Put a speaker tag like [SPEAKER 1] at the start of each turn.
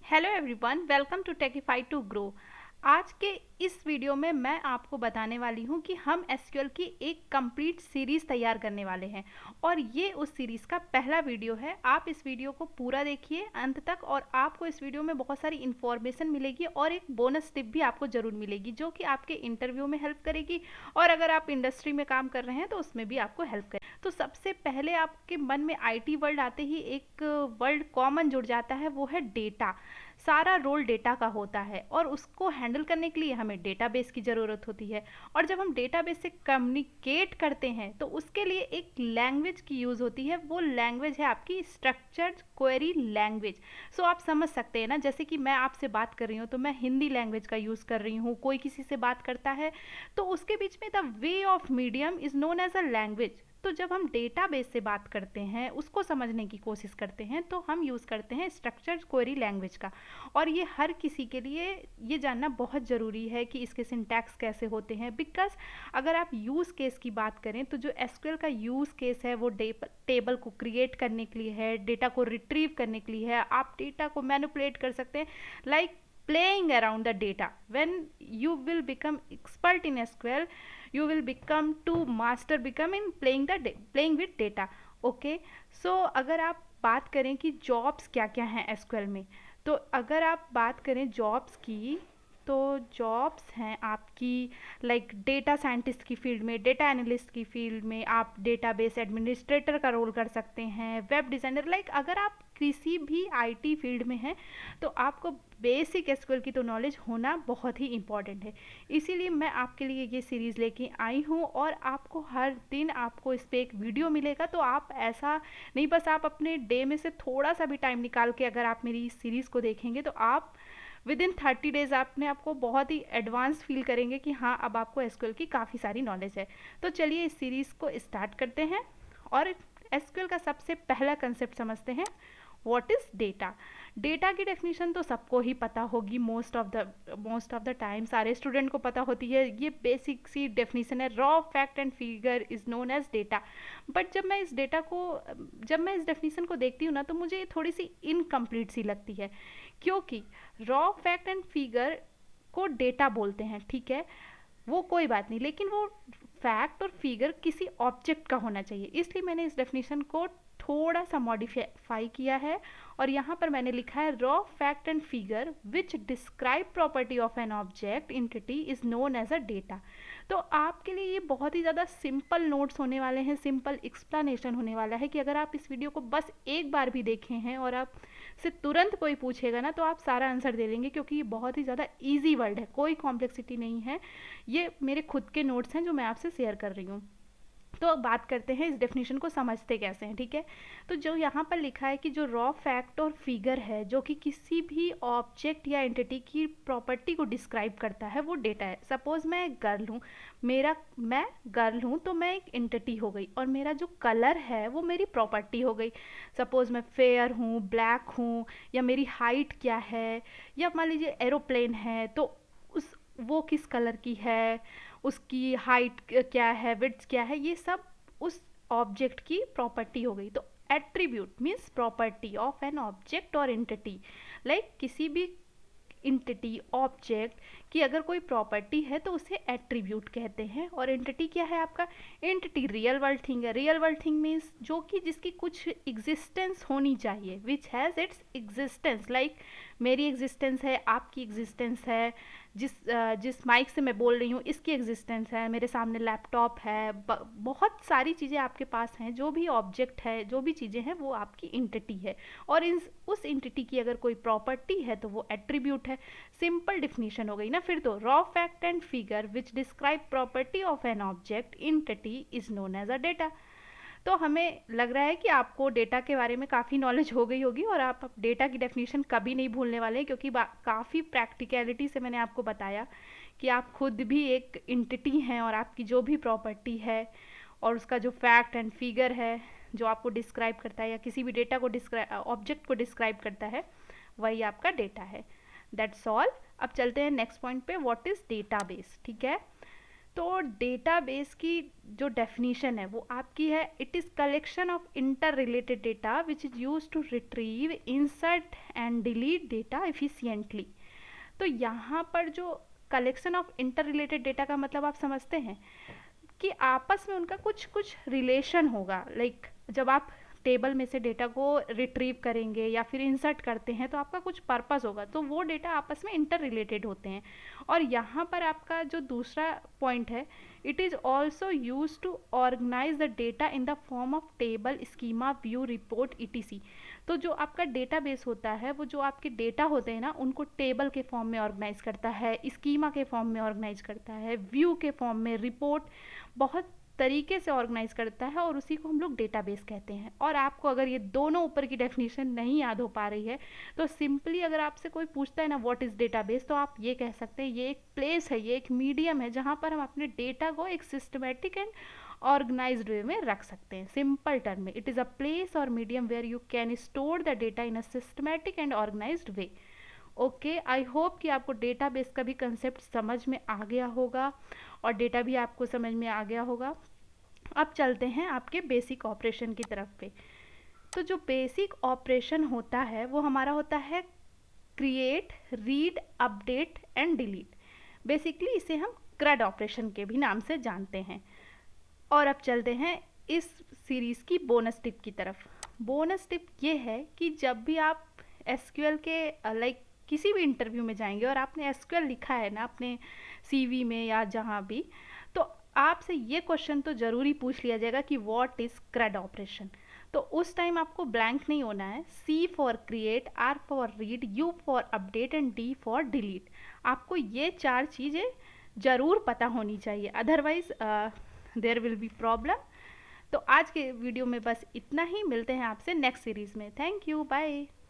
[SPEAKER 1] Hello everyone, welcome to Techify to grow. आज के इस वीडियो में मैं आपको बताने वाली हूँ कि हम एसक्यूएल की एक कंप्लीट सीरीज़ तैयार करने वाले हैं और ये उस सीरीज़ का पहला वीडियो है। आप इस वीडियो को पूरा देखिए अंत तक और आपको इस वीडियो में बहुत सारी इन्फॉर्मेशन मिलेगी और एक बोनस टिप भी आपको ज़रूर मिलेगी जो कि आपके इंटरव्यू में हेल्प करेगी और अगर आप इंडस्ट्री में काम कर रहे हैं तो उसमें भी आपको हेल्प करेगी। तो सबसे पहले आपके मन में आईटी वर्ल्ड आते ही एक वर्ड कॉमन जुड़ जाता है, वो है डेटा। सारा रोल डेटा का होता है और उसको हैंडल करने के लिए हमें डेटाबेस की ज़रूरत होती है और जब हम डेटाबेस से कम्युनिकेट करते हैं तो उसके लिए एक लैंग्वेज की यूज़ होती है। वो लैंग्वेज है आपकी स्ट्रक्चर्ड क्वेरी लैंग्वेज। सो आप समझ सकते हैं ना, जैसे कि मैं आपसे बात कर रही हूँ तो मैं हिंदी लैंग्वेज का यूज़ कर रही हूँ, कोई किसी से बात करता है तो उसके बीच में the way of medium is known as a language. तो जब हम डेटाबेस से बात करते हैं, उसको समझने की कोशिश करते हैं तो हम यूज़ करते हैं स्ट्रक्चर्ड क्वेरी लैंग्वेज का। और ये हर किसी के लिए ये जानना बहुत ज़रूरी है कि इसके सिंटैक्स कैसे होते हैं, बिकॉज अगर आप यूज़ केस की बात करें तो जो एसक्यूएल का यूज़ केस है वो टेबल को क्रिएट करने के लिए है, डेटा को रिट्रीव करने के लिए है। आप डेटा को मैनिपुलेट कर सकते हैं, like playing around the data. When you will become expert in SQL, you will become to master become in playing with data. Okay, so अगर आप बात करें कि जॉब्स क्या क्या हैं एसक्यूएल में, तो अगर आप बात करें जॉब्स की तो जॉब्स हैं आपकी लाइक डेटा साइंटिस्ट की फील्ड में, डेटा एनालिस्ट की फील्ड में आप डेटाबेस एडमिनिस्ट्रेटर का रोल कर सकते हैं, वेब डिज़ाइनर। लाइक अगर आप किसी भी आईटी फील्ड में हैं तो आपको बेसिक एसक्यूएल की तो नॉलेज होना बहुत ही इंपॉर्टेंट है। इसीलिए मैं आपके लिए ये सीरीज़ लेके आई हूँ और आपको हर दिन आपको इस पर एक वीडियो मिलेगा। तो आप ऐसा नहीं, बस आप अपने डे में से थोड़ा सा भी टाइम निकाल के अगर आप मेरी इस सीरीज़ को देखेंगे तो आप विद इन 30 डेज आपने आपको बहुत ही एडवांस फील करेंगे कि हाँ, अब आपको एसक्यूएल की काफ़ी सारी नॉलेज है। तो चलिए इस सीरीज़ को स्टार्ट करते हैं और एसक्यूएल का सबसे पहला कंसेप्ट समझते हैं, व्हाट इज़ डेटा। डेटा की डेफिनेशन तो सबको ही पता होगी, मोस्ट ऑफ द टाइम सारे स्टूडेंट को पता होती है। ये बेसिक सी डेफिनेशन है, raw fact and figure is known as data. But जब मैं इस डेफिनेशन को देखती हूँ ना तो मुझे ये थोड़ी सी इनकम्प्लीट सी लगती है, क्योंकि रॉ फैक्ट एंड फिगर को डेटा बोलते हैं, ठीक है, वो कोई बात नहीं, लेकिन वो फैक्ट और फिगर किसी ऑब्जेक्ट का होना चाहिए। इसलिए मैंने इस डेफिनेशन को थोड़ा सा मॉडिफाई किया है और यहाँ पर मैंने लिखा है raw fact and figure which describe property of an object entity is known as a data. तो आपके लिए ये बहुत ही ज़्यादा सिंपल नोट्स होने वाले हैं, सिंपल एक्सप्लेनेशन होने वाला है कि अगर आप इस वीडियो को बस एक बार भी देखे हैं और आप से तुरंत कोई पूछेगा ना तो आप सारा आंसर दे लेंगे, क्योंकि ये बहुत ही ज़्यादा ईजी वर्ड है, कोई कॉम्प्लेक्सिटी नहीं है। ये मेरे खुद के नोट्स हैं जो मैं आपसे शेयर कर रही हूँ। तो अब बात करते हैं इस डेफिनेशन को समझते कैसे हैं, ठीक है। तो जो यहाँ पर लिखा है कि जो रॉ फैक्ट और फिगर है जो कि किसी भी ऑब्जेक्ट या एंटिटी की प्रॉपर्टी को डिस्क्राइब करता है वो डेटा है। सपोज मैं एक गर्ल हूँ, मैं गर्ल हूँ तो मैं एक एंटिटी हो गई और मेरा जो कलर है वो मेरी प्रॉपर्टी हो गई। सपोज मैं फेयर हूँ, ब्लैक हूँ, या मेरी हाइट क्या है, या मान लीजिए एरोप्लेन है तो उस वो किस कलर की है, उसकी हाइट क्या है, विड्थ क्या है, ये सब उस ऑब्जेक्ट की प्रॉपर्टी हो गई। तो attribute means property of an object और एंटिटी। लाइक किसी भी एंटिटी ऑब्जेक्ट की अगर कोई प्रॉपर्टी है तो उसे एट्रीब्यूट कहते हैं। और एंटिटी क्या है आपका, एंटिटी रियल वर्ल्ड थिंग है। रियल वर्ल्ड थिंग मीन्स जो कि जिसकी कुछ एग्जिस्टेंस होनी चाहिए, which has its existence. Like मेरी एग्जिस्टेंस है, आपकी एग्जिस्टेंस है, जिस माइक से मैं बोल रही हूँ इसकी एग्जिस्टेंस है, मेरे सामने लैपटॉप है, बहुत सारी चीज़ें आपके पास हैं। जो भी ऑब्जेक्ट है, जो भी चीज़ें हैं वो आपकी एंटिटी है और उस एंटिटी की अगर कोई प्रॉपर्टी है तो वो एट्रीब्यूट है। सिंपल डिफिनीशन हो गई ना। फिर तो raw fact and figure which describe property of an object entity is known as a data. तो हमें लग रहा है कि आपको डेटा के बारे में काफ़ी नॉलेज हो गई होगी और आप डेटा की डेफिनेशन कभी नहीं भूलने वाले हैं, क्योंकि काफ़ी प्रैक्टिकलिटी से मैंने आपको बताया कि आप खुद भी एक एंटिटी हैं और आपकी जो भी प्रॉपर्टी है और उसका जो फैक्ट एंड फिगर है जो आपको डिस्क्राइब करता है या किसी भी डेटा को ऑब्जेक्ट को डिस्क्राइब करता है, वही आपका डेटा है। That's all. अब चलते हैं नेक्स्ट पॉइंट पे, व्हाट इज़ डेटाबेस, ठीक है। तो डेटाबेस की जो डेफिनीशन है वो आपकी है, it is collection of inter related data which is use to retrieve, insert and delete data efficiently. तो यहाँ पर जो collection of inter related data का मतलब आप समझते हैं कि आपस में उनका कुछ कुछ रिलेशन होगा। लाइक जब आप टेबल में से डेटा को रिट्रीव करेंगे या फिर इंसर्ट करते हैं तो आपका कुछ पर्पस होगा, तो वो डेटा आपस में इंटर रिलेटेड होते हैं। और यहाँ पर आपका जो दूसरा पॉइंट है, it is also use to organise the data in the form of table, schema, view, report, ETC. तो जो आपका डेटाबेस होता है वो जो आपके डेटा होते हैं ना उनको टेबल के फॉर्म में ऑर्गेनाइज करता है, स्कीमा के फॉर्म में ऑर्गेनाइज करता है, व्यू के फॉर्म में, रिपोर्ट, बहुत तरीके से ऑर्गेनाइज करता है, और उसी को हम लोग डेटाबेस कहते हैं। और आपको अगर ये दोनों ऊपर की डेफिनेशन नहीं याद हो पा रही है तो सिंपली अगर आपसे कोई पूछता है ना व्हाट इज़ डेटाबेस, तो आप ये कह सकते हैं ये एक प्लेस है, ये एक मीडियम है जहाँ पर हम अपने डेटा को एक सिस्टमेटिक एंड ऑर्गेनाइज्ड वे में रख सकते हैं। सिंपल टर्म में, इट इज़ अ प्लेस और medium where you can store the data in a systematic and organised way. Okay, I hope कि आपको डेटाबेस का भी कंसेप्ट समझ में आ गया होगा और डेटा भी आपको समझ में आ गया होगा। अब चलते हैं आपके बेसिक ऑपरेशन की तरफ पे। तो जो बेसिक ऑपरेशन होता है वो हमारा होता है create, read, update and delete. Basically इसे हम CRUD ऑपरेशन के भी नाम से जानते हैं। और अब चलते हैं इस सीरीज़ की बोनस टिप की तरफ। बोनस टिप ये है कि जब भी आप SQL के लाइक किसी भी इंटरव्यू में जाएंगे और आपने SQL लिखा है ना अपने CV में या जहाँ भी, तो आपसे ये क्वेश्चन तो ज़रूरी पूछ लिया जाएगा कि व्हाट इज़ CRUD ऑपरेशन। तो उस टाइम आपको ब्लैंक नहीं होना है। C for create, R for read, U for update and D for delete. आपको ये 4 चीज़ें ज़रूर पता होनी चाहिए, otherwise there will be problem. तो आज के वीडियो में बस इतना ही, मिलते हैं आपसे नेक्स्ट सीरीज़ में। Thank you, bye.